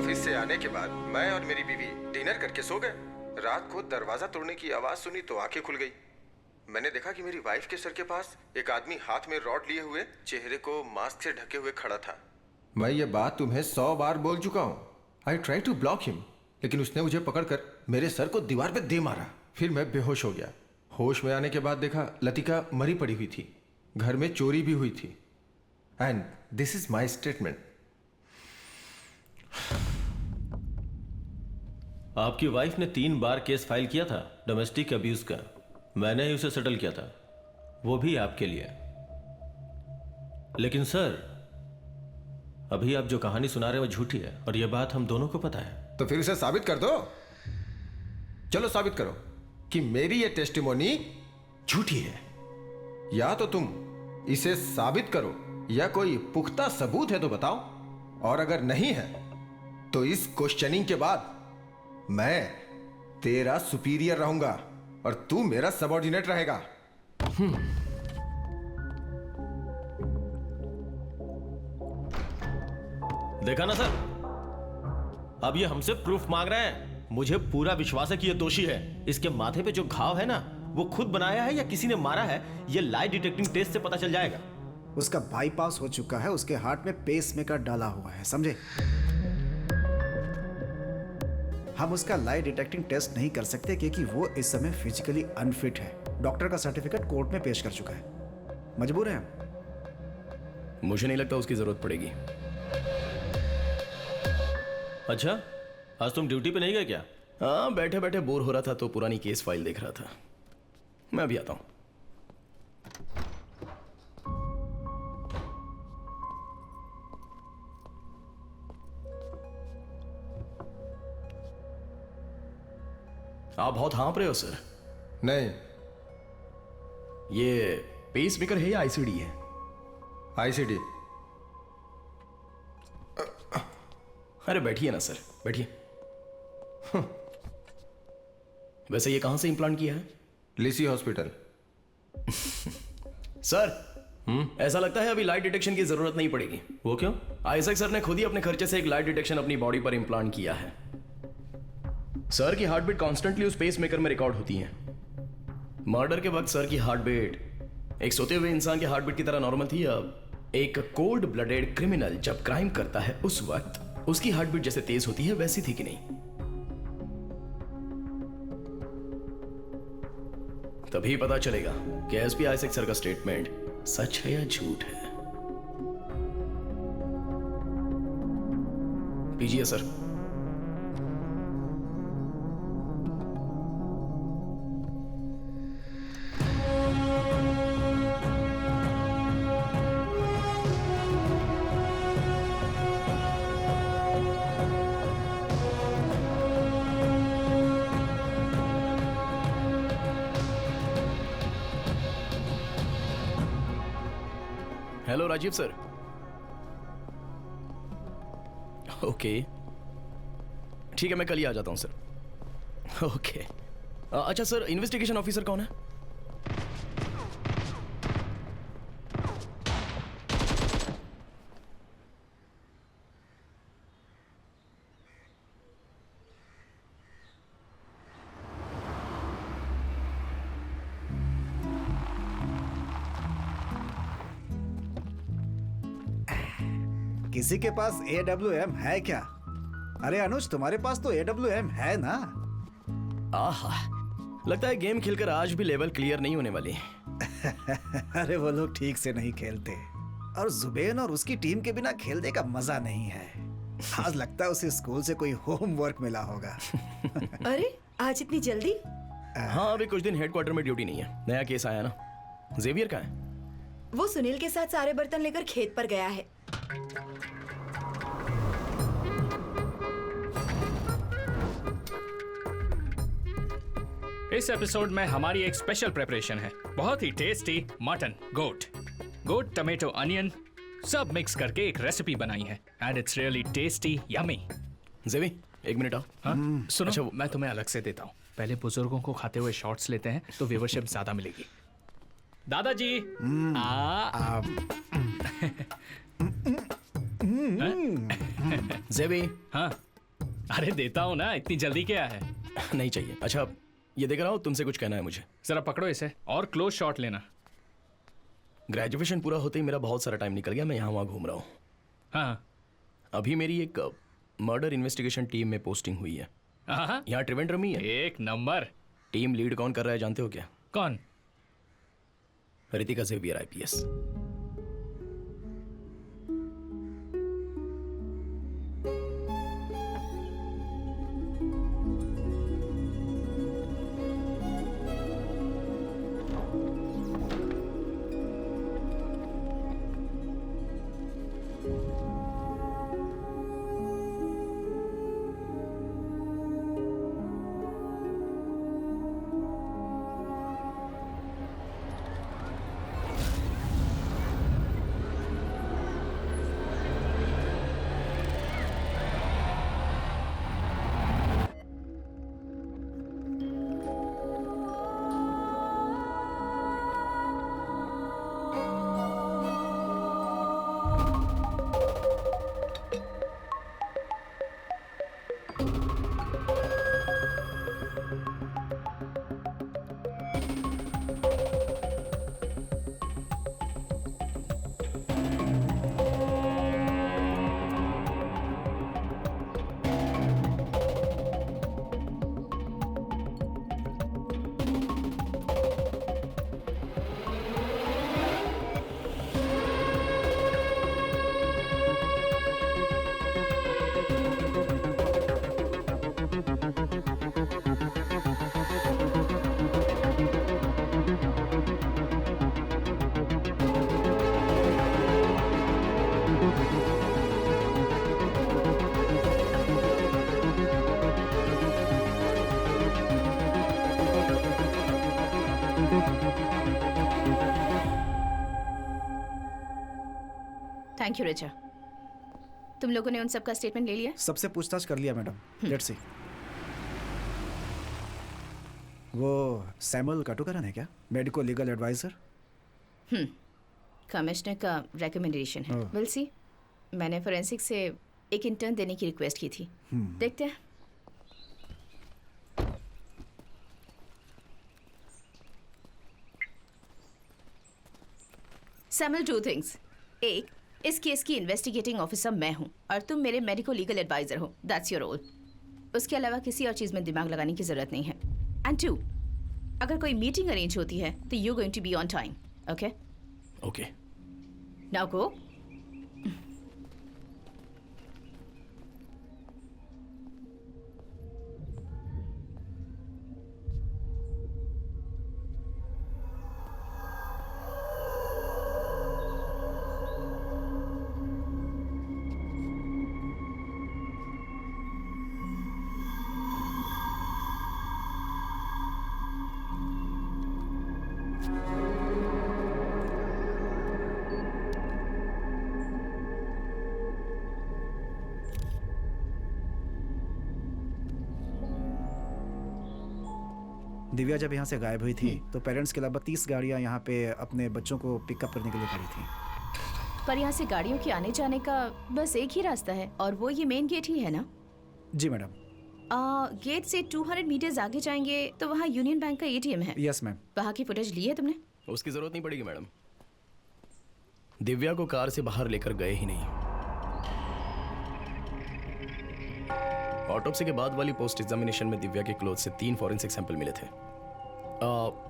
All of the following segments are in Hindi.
ऑफिस से आने के बाद मैं और मेरी बीवी डिनर करके सो गए। रात को दरवाजा तोड़ने की आवाज सुनी तो आंखें खुल गई। मैंने देखा कि मेरी वाइफ के सर के पास एक आदमी हाथ में रॉड लिए हुए, चेहरे को मास्क से ढके हुए खड़ा था। मैं ये बात तुम्हें 100 बार बोल चुका हूँ। I try to block him, लेकिन उसने मुझे पकड़कर मेरे सर को दीवार पे दे मारा। फिर मैं बेहोश हो गया। होश में आने के बाद देखा लतिका मरी पड़ी हुई थी। घर में चोरी भी हुई थी। And this is my statement. आपकी वाइफ ने 3 बार केस फाइल किया था डोमेस्टिक अब्यूज का। मैंने ही उसे सेटल किया था, वो भी आपके लिए। लेकिन सर, अभी आप जो कहानी सुना रहे हो झूठी है और यह बात हम दोनों को पता है। तो फिर उसे साबित कर दो। चलो साबित करो कि मेरी ये टेस्टिमोनी झूठी है। या तो तुम इसे साबित करो या कोई पुख्ता सबूत है तो बताओ। और अगर नहीं है तो इस क्वेश्चनिंग के बाद मैं तेरा सुपीरियर रहूंगा और तू मेरा सबऑर्डिनेट रहेगा। देखा ना सर, अब ये हमसे प्रूफ मांग रहे हैं। मुझे पूरा विश्वास है कि ये दोषी है। इसके माथे पे जो घाव है ना, वो खुद बनाया है या किसी ने मारा है, ये लाई डिटेक्टिंग टेस्ट से पता चल जाएगा। उसका बाईपास हो चुका है, उसके हार्ट में पेसमेकर डाला हुआ है, समझे? हम उसका लाई डिटेक्टिंग टेस्ट नहीं कर सकते क्योंकि वो इस समय फिजिकली अनफिट है। डॉक्टर का सर्टिफिकेट कोर्ट में पेश कर चुका है। मजबूर हैं हम। मुझे नहीं लगता उसकी जरूरत पड़ेगी। अच्छा, आज तुम ड्यूटी पे नहीं गए क्या? हाँ, बैठे बैठे बोर हो रहा था तो पुरानी केस फाइल देख रहा था। मैं अभी आता हूं। आप बहुत हाँप रहे हो सर। नहीं, ये पेसमेकर है या आईसीडी है? आईसीडी। अरे बैठिए ना सर, बैठिए। वैसे ये कहां से इंप्लांट किया है? लिसी हॉस्पिटल। सर, ऐसा लगता है अभी लाइट डिटेक्शन की जरूरत नहीं पड़ेगी। वो क्यों? आइजैक सर ने खुद ही अपने खर्चे से एक लाइट डिटेक्शन अपनी बॉडी पर इंप्लांट किया है। सर की हार्ट बीट कॉन्स्टेंटली उस पेस मेकर में रिकॉर्ड होती है। मर्डर के वक्त सर की हार्ट बीट एक सोते हुए इंसान के हार्ट बीट की तरह नॉर्मल थी। अब एक कोल्ड ब्लडेड क्रिमिनल जब क्राइम करता है उस वक्त उसकी हार्ट बीट जैसे तेज होती है वैसी थी कि नहीं? तभी पता चलेगा कि एसपी आइजैक सर का स्टेटमेंट सच है या झूठ है। पीजिए sir. Hello Rajiv sir. Okay, ठीक है, मैं कल ही आ जाता हूं सर। ओके। अच्छा सर, इन्वेस्टिगेशन ऑफिसर कौन है? किसी के पास AWM है क्या? अरे अनुज, तुम्हारे पास तो AWM है ना? आहा, लगता है गेम खेलकर आज भी लेवल क्लियर नहीं होने वाली। अरे वो लोग ठीक से नहीं खेलते और जुबेन और उसकी टीम के बिना खेलने का मजा नहीं है। आज लगता है उसे स्कूल से कोई होमवर्क मिला होगा। अरे आज इतनी जल्दी? हाँ, अभी कुछ दिन हेडक्वार्टर में ड्यूटी नहीं है। नया केस आया ना। जेवियर कहाँ है? वो सुनील के साथ सारे बर्तन लेकर खेत पर गया है। इस एपिसोड में हमारी एक स्पेशल प्रिपरेशन है। बहुत ही टेस्टी मटन गोट टमेटो अनियन सब मिक्स करके एक रेसिपी बनाई है and it's really tasty yummy. जेवी, एक मिनट आओ। हाँ? सुनो, अच्छा, मैं तुम्हें अलग से देता हूँ। पहले बुजुर्गों को खाते हुए शॉट्स लेते हैं तो व्यूवरशिप ज्यादा मिलेगी। दादाजी जेवी, हाँ अरे देता हूँ ना, इतनी जल्दी क्या है। नहीं चाहिए। अच्छा ये देख रहा हूँ, तुमसे कुछ कहना है मुझे। जरा पकड़ो इसे और क्लोज शॉट लेना। ग्रेजुएशन पूरा होते ही मेरा बहुत सारा टाइम निकल गया, मैं यहाँ वहाँ घूम रहा हूँ। हाँ अभी मेरी एक मर्डर इन्वेस्टिगेशन टीम में पोस्टिंग हुई है। हाँ, यहाँ त्रिवेंद्रम ही है। एक नंबर। टीम लीड कौन कर रहा है जानते हो क्या? कौन? Ritika Xavier IPS. Thank you Richa. तुम लोगों ने उन सब का स्टेटमेंट ले लिया? सबसे पूछताछ कर लिया मैडम। Let's see. वो सैमुअल काटुकरन है क्या, मेडिको लीगल एडवाइजर? कमिश्नर का रिकमेंडेशन है। Will see. मैंने फोरेंसिक से एक इंटर्न देने की रिक्वेस्ट की थी। देखते हैं। Samuel, two things. एक, इस केस की इन्वेस्टिगेटिंग ऑफिसर मैं हूँ और तुम मेरे मेडिको लीगल एडवाइजर हो। That's your role. उसके अलावा किसी और चीज़ में दिमाग लगाने की ज़रूरत नहीं है। एंड टू, अगर कोई मीटिंग अरेंज होती है तो you going to be on time. Okay okay. Now go. Divya जब यहाँ से गायब हुई थी तो पेरेंट्स के अलावा 30 गाड़ियाँ यहाँ पे अपने बच्चों को पिकअप करने के लिए खड़ी थी। पर यहाँ से गाड़ियों के आने जाने का बस एक ही रास्ता है और वो ये मेन गेट ही है ना? जी मैडम। गेट से 200 मीटर्स आगे जाएंगे तो वहाँ यूनियन बैंक का एटीएम है। Yes ma'am. वहाँ की फुटेज ली है तुमने? उसकी जरूरत नहीं पड़ेगी मैडम। दिव्या को कार से बाहर लेकर गए ही नहीं। ऑटोप्सी के बाद वाली पोस्ट एग्जामिनेशन में दिव्या के क्लोथ से 3 फॉरेंसिक सैंपल मिले थे।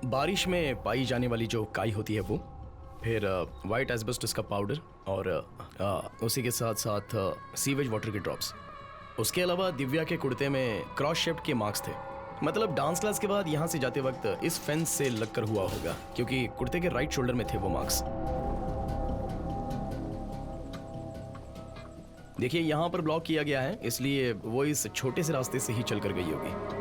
बारिश में पाई जाने वाली जो काई होती है वो, फिर वाइट एस्बेस्टस का पाउडर और उसी के साथ साथ सीवेज वाटर के ड्रॉप्स। उसके अलावा दिव्या के कुर्ते में क्रॉस शेप्ड के मार्क्स थे। मतलब डांस क्लास के बाद यहाँ से जाते वक्त इस फेंस से लगकर हुआ होगा, क्योंकि कुर्ते के राइट शोल्डर में थे वो मार्क्स। देखिए यहाँ पर ब्लॉक किया गया है, इसलिए वो इस छोटे से रास्ते से ही चलकर गई होगी।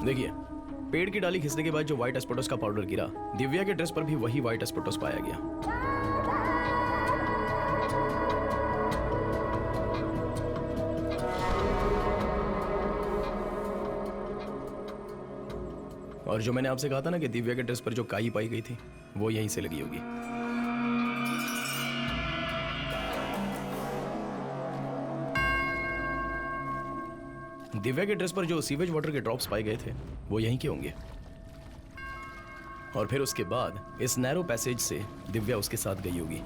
देखिए, पेड़ की डाली खिसने के बाद जो व्हाइट एस्पेटोस का पाउडर गिरा, दिव्या के ड्रेस पर भी वही व्हाइट एस्पेटोस पाया गया। और जो मैंने आपसे कहा था ना कि दिव्या के ड्रेस पर जो काई पाई गई थी वो यहीं से लगी होगी। दिव्या के ड्रेस पर जो सीवेज वाटर के ड्रॉप्स पाए गए थे वो यहीं के होंगे। और फिर उसके बाद इस नैरो पैसेज से दिव्या उसके साथ गई होगी।